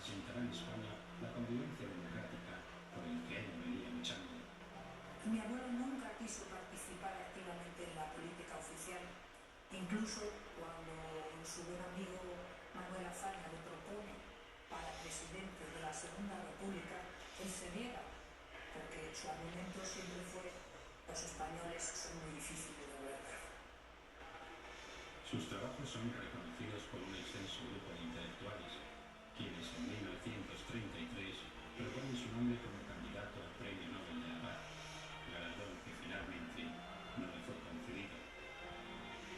asentará en España la convivencia democrática por el que él venía luchando. Mi abuelo nunca quiso participar activamente en la política oficial. Incluso cuando su buen amigo Manuel Azaña le propone para presidente de la Segunda República, él se niega, porque su argumento siempre fue: los españoles son muy difíciles de gobernar. Sus trabajos son reconocidos por un extenso grupo de intelectuales, quienes en 1933 proponen su nombre como candidato al Premio Nobel de la Paz, galardón que finalmente no le fue concedido.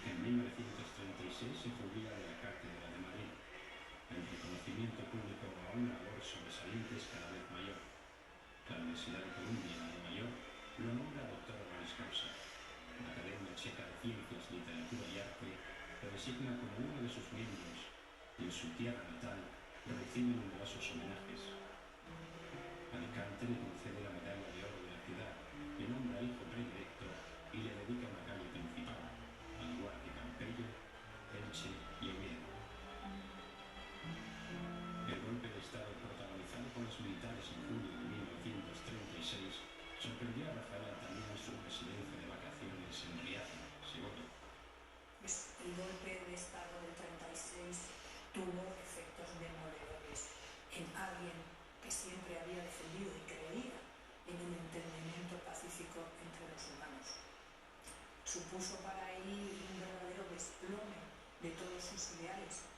En 1936 se jubila de la Cátedra de Madrid, el reconocimiento público a una labor sobresaliente es cada vez mayor. La Universidad de Columbia de Nueva York lo nombra doctor honoris causa. La Academia Checa de Ciencias, Literatura y Arte lo designa como uno de sus miembros y en su tierra natal recibe numerosos homenajes. Alicante le concede la medalla de oro de la ciudad, le nombra hijo predilecto y le dedica una calle principal, al igual que Campello, Elche y Oviedo. El golpe de Estado protagonizado por los militares en julio de 1936 sorprendió a Rafael Altamira en su residencia de vacaciones en Riaza, Segovia. El golpe de Estado del 36 tuvo efectos demoledores en alguien que siempre había defendido y creía en el entendimiento pacífico entre los humanos. Supuso para él un verdadero desplome de todos sus ideales.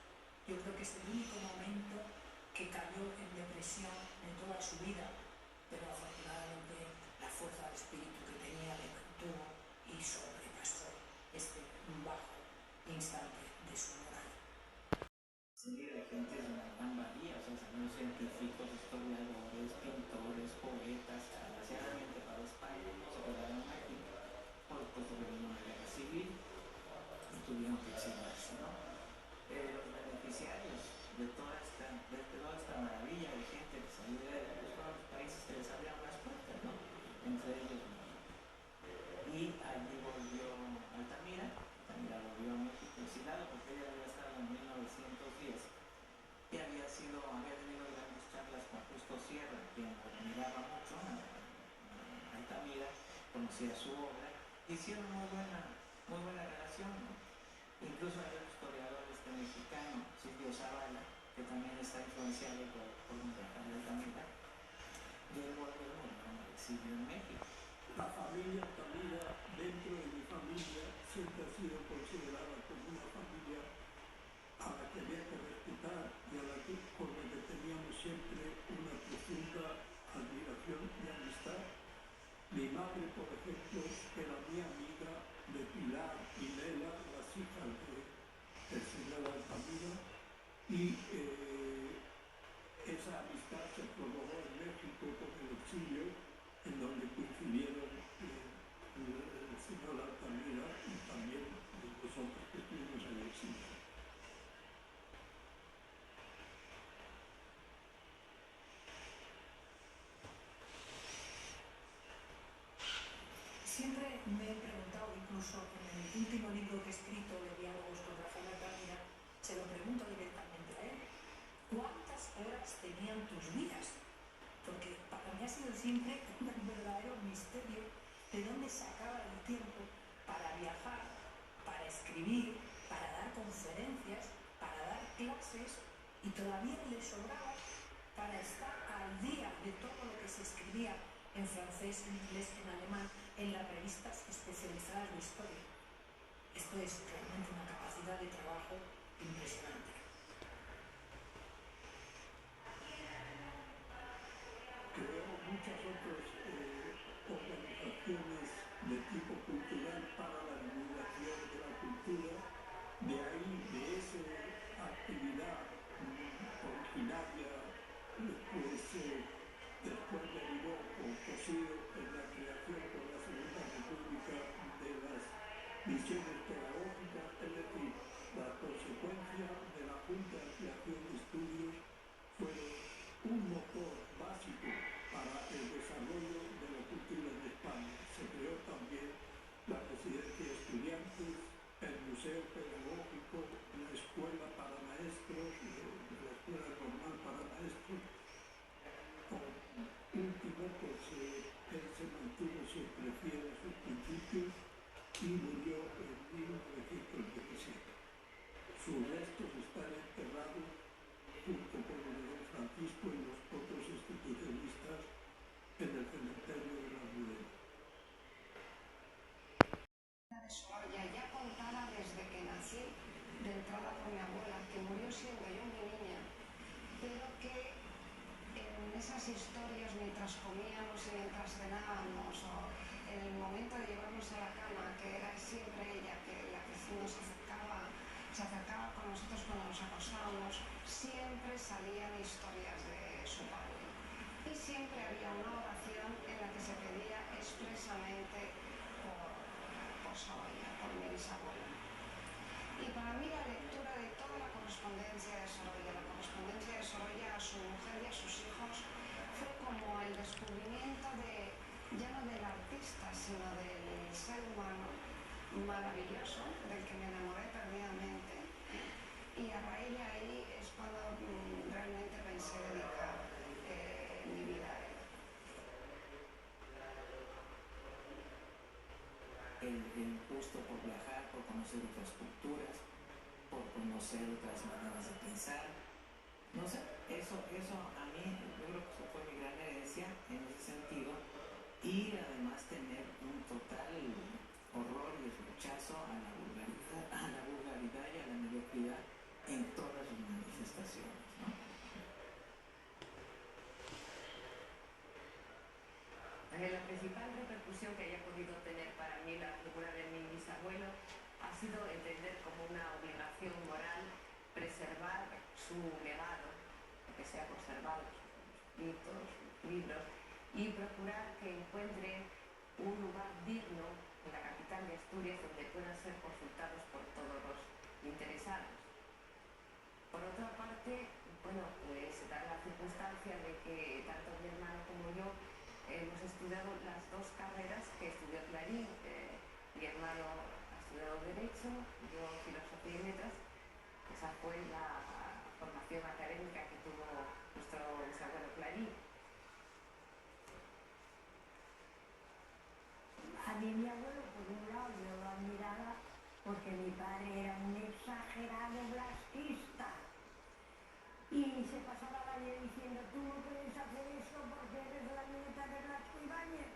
Yo creo que es el único momento que cayó en depresión en toda su vida, pero afortunadamente la fuerza de espíritu que tenía le mantuvo y sobrepasó este bajo instante de su moral. Sí, de gente de una gran valía, o sea, los científicos, historiadores, pintores, poetas, desgraciadamente para España no se quedaron aquí, por supuesto que vino una guerra civil y tuvieron que exiliarse, ¿no? Los beneficiarios de toda esta maravilla de gente que salió de los países que les abrieron las puertas, ¿no? Entre ellos México. Y allí volvió Altamira volvió a México exilado porque ella había estado en 1910 y había tenido grandes charlas con Justo Sierra, quien admiraba mucho a Altamira, conocía su obra, hicieron muy buena relación, ¿no? Incluso hay un historiador mexicano, Silvio Zavala, que también está influenciado por Rafael Altamira, y él volvió al exilio en México. La familia Altamira, dentro de mi familia, siempre ha sido considerada como una familia a la que había que respetar y por la que teníamos siempre una profunda admiración y amistad. Mi madre, por ejemplo, era mi amiga de Pilar y Lela, las hijas del señor Altamira, y esa amistad se prolongó en México con el exilio, en donde coincidieron el señor Altamira y también nosotros que estuvimos en el exilio. Siempre me he preguntado, incluso en el último libro que he escrito de diálogos con Rafael Altamira, se lo pregunto directamente a él: ¿cuántas horas tenían tus días? Porque para mí ha sido siempre un verdadero misterio de dónde sacaba el tiempo para viajar, para escribir, para dar conferencias, para dar clases, y todavía le sobraba para estar al día de todo lo que se escribía en francés, en inglés, en alemán, en las revistas especializadas de historia. Esto es realmente una capacidad de trabajo impresionante. Creo muchas otras organizaciones de tipo cultural para la divulgación de la cultura, de ahí, de esa actividad originaria, después derivó o cosido en la creación por la Segunda República de las misiones pedagógicas, es decir, la consecuencia de fiel a sus principios y murió en 1917. Sus restos están enterrados junto con los de don Francisco y los otros institucionalistas en el cementerio de la Almudena. De Sorolla, ya contada desde que nací, de entrada por mi abuela, que murió siendo yo muy niña, pero que en esas historias, mientras comíamos y mientras cenábamos, o en el momento de llevarnos a la cama, que era siempre ella la que se acercaba con nosotros cuando nos acostábamos, siempre salían historias de su padre. Y siempre había una oración en la que se pedía expresamente por Sorolla, por mi bisabuela. Y para mí la lectura de toda la correspondencia de Sorolla, la correspondencia de Sorolla a su mujer y a sus hijos, fue como el descubrimiento ya no del artista, sino del ser humano maravilloso, del que me enamoré perdidamente. Y a raíz de ahí es cuando realmente pensé dedicar mi vida a él. El gusto por viajar, por conocer otras culturas, por conocer otras maneras de pensar. No sé, eso a mí, yo creo que eso fue mi gran herencia en ese sentido. Y además tener un total horror y rechazo a la vulgaridad y a la mediocridad en todas sus manifestaciones, ¿no? La principal repercusión que haya podido tener para mí la figura de mi bisabuelo ha sido entender como una obligación moral preservar su legado, que sea conservado, sus escritos, sus libros, y procurar que encuentre un lugar digno en la capital de Asturias donde puedan ser consultados por todos los interesados. Por otra parte, bueno, pues da la circunstancia de que tanto mi hermano como yo hemos estudiado las dos carreras que estudió Clarín. Mi hermano ha estudiado Derecho, yo Filosofía y Letras. Esa fue la formación académica que tuvo nuestro bisabuelo Clarín. A mí mi abuelo, por un lado, yo lo admiraba porque mi padre era un exagerado blasquista y se pasaba la vida diciendo: tú no puedes hacer esto porque eres la nieta de Blasco Ibáñez,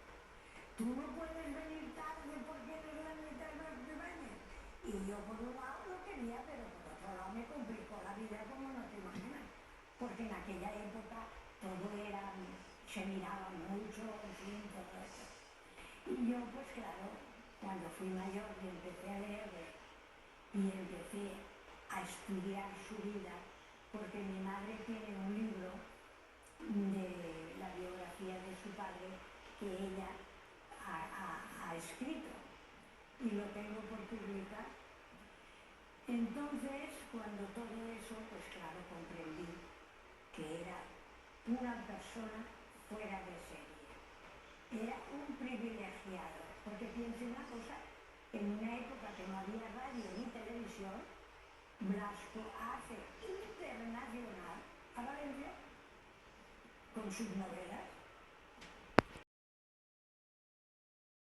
tú no puedes venir tarde porque eres la nieta de Blasco Ibáñez. Y yo por un lado lo quería, pero por otro lado me complicó la vida como no te imaginas, porque en aquella época todo era, se miraba mucho, en fin, todo eso. Y yo, pues claro, cuando fui mayor y empecé a leer y empecé a estudiar su vida, porque mi madre tiene un libro de la biografía de su padre que ella ha escrito y lo tengo por publicar. Entonces, cuando todo eso, pues claro, comprendí que era una persona fuera de serie. Era un privilegiado, porque piense una cosa, en una época que no había radio ni televisión, Blasco hace internacional a Valencia con sus novelas